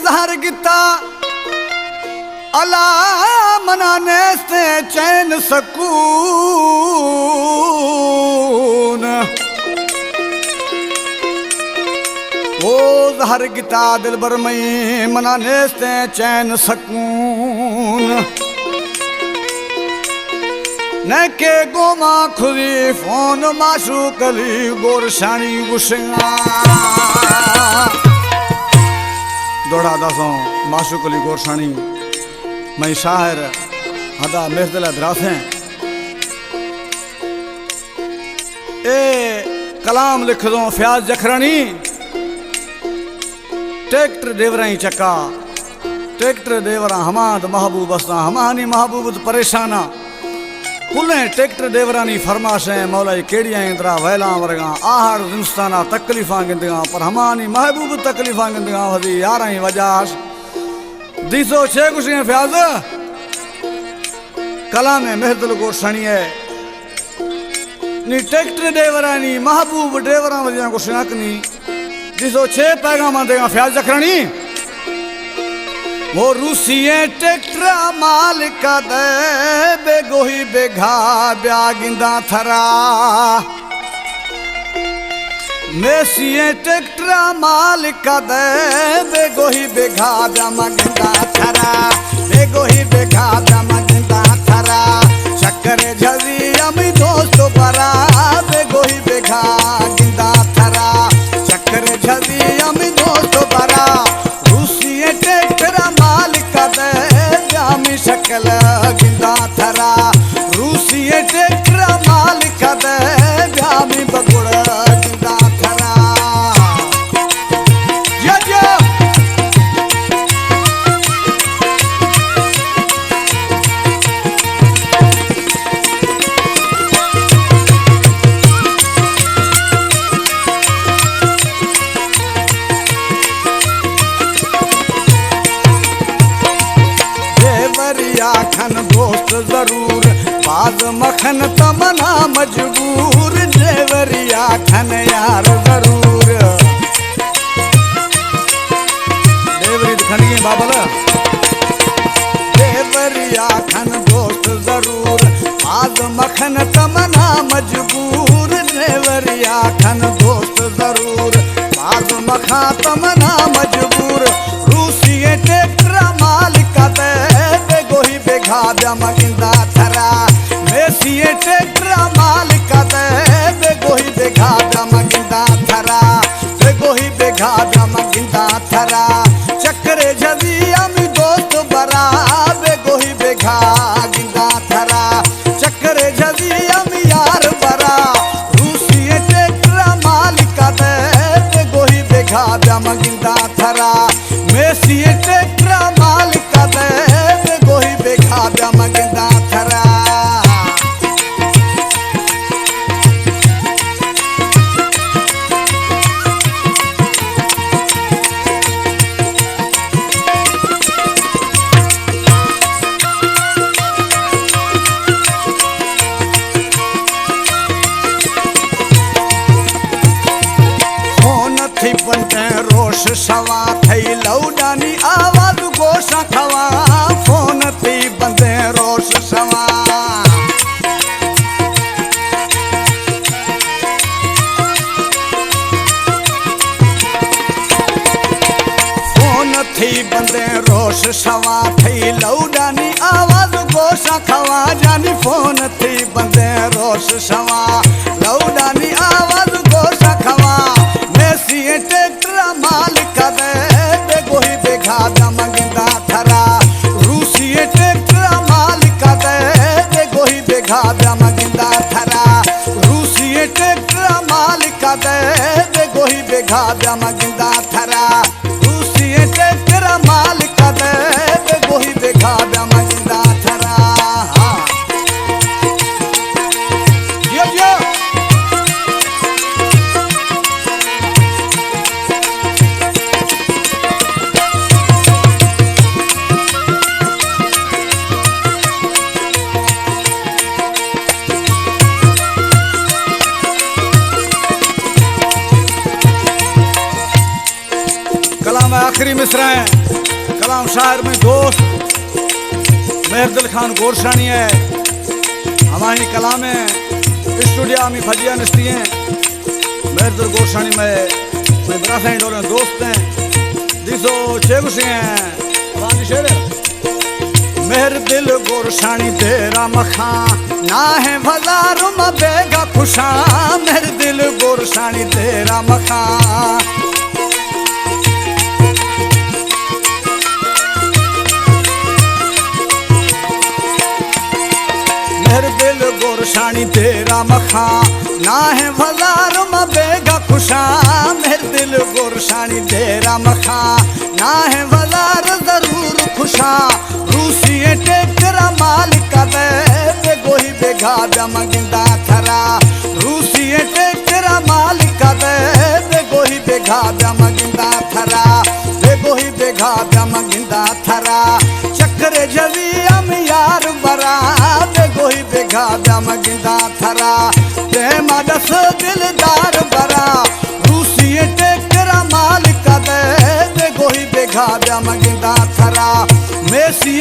जहर गिता अला मनाने से चैन सकून ओ जहर गिता दिल भर मई मनाने से चैन सकून न के गोमा खुरी फोन माशू कली गोरशानी गुशा दौड़ा दासों माशू कली गोरशानी मैं शायर हदा मेहदला द्रासें ए कलाम लिख दो फ्याज जखरानी ट्रैक्टर देवराई चक्का ट्रैक्टर देवरा हमाद महबूब असा हमानी महबूब परेशाना कुलें ट्रैक्टर देवरानी फरमाशें मौलाई केड़ियां इंद्रा वैला वर्गा आहड़ जिंस्ताना तकलीफा गिंदियां पर हमानी महबूब तकलीफा गिंदियां वदी याराई वजाश दीसो छे कुशियां फ्याज कलाम मेहदल गोरशानी है नी ट्रैक्टर देवरानी महबूब देवरा वदियां कुशियां कनी दीसो छे पैगाम देगा फ्याज जखरानी वो रूसिये ट्रैक्टर मालिक दे बेगोही बेघा ब्यागिंदा थरा मेसिये ट्रैक्टर मालिक दे बेगोही बेघा ब्यागिंदा थरा बेगोही बेघा ब्यागिंदा थरा चक्कर झरी अमी दोस्त बरा बेगोही बेघा गिंदा थरा चक्कर झरी अमी दोस्त बरा रूसिये ट्रैक्टर शकल गिंदा थरा रूसिये ट्रैक्टर मालिक दे ब्यामी बगुड़ गिंदा थरा खन दोस्त जरूर बाज मखन तमना मजबूर देवरिया खन यार जरूर देवरी खनिए बाबला देवरिया खन दोस्त जरूर बाज मखन तमना मजबूर देवरिया खन दोस्त जरूर बाज मखा तमना मजबूर रूसिये ट्रैक्टर मालिक दे बेघा ब्यागिंदा थरा मेसिये ट्रैक्टर मालिक दे बेगोही बेघा ब्यागिंदा थरा बेगोही बेघा ब्यागिंदा थरा चक्करे झजी अमी दोस्त बरा बेगोही बेघा गिंदा थरा चक्करे झजी अमी यार बरा रूसिये ट्रैक्टर मालिक दे बेगोही बेघा ब्यागिंदा थरा मेसिये ट्रैक्टर मालिक दे बेगोही बेघा ब्यागिंदा थरा रोश सवा थई लौडानी आवाज गोशा खवा फोन थी बंदे रोश सवा फोन थी बंदे रोश सवा थई लौडानी आवाज गोशा खवा जानी फोन थी बंदे रोश सवा लौडानी आवाज गोशा खवा मेसिये ट्रैक्टर मालिक दे बेगोही बेघा ब्यागिंदा थरा रूसिये ट्रैक्टर मालिक दे बेगोही बेघा ब्यागिंदा थरा रूसिये ट्रैक्टर मालिक दे बेगोही बेघा ब्यागिंदा थरा रूसिये ट्रैक्टर मालिक दे बेगोही बेघा ब्यागिंदा थरा आखिरी मिसरा है कलाम शायर में दोस्त मेहरदिल खान गोरशानी है हमारी कलाम है स्टूडियो में फजिया नस्ती हैं मेहरदिल गोरशानी में बरासा डोले दोस्त हैं दिसो चेगुसी हैं हमारी शेर मेहरदिल गोरशानी तेरा मखा ना है भलार बेगा खुशा मेहरदिल गोरशानी तेरा मखा मेहरदिल गोरशानी तेरा मखा ना है भलार बेगा खुशा मेहरदिल गोरशानी तेरा मखा ना है भलार जरूर खुशा रूसी टेकरा मालिक दे गोही बेघा मगिंदा थरा रूसी टेकरा मालिक दे गोही बेघा मगिंदा थरा गोही बेघा मगिंदा थरा चक्र जवी हम यार बरा गोही बेघा मगिंदा थरा ते मदस दिलदार बरा रूसी टेकरा मालिक दे गोही बेघा मगिंदा थरा मेसी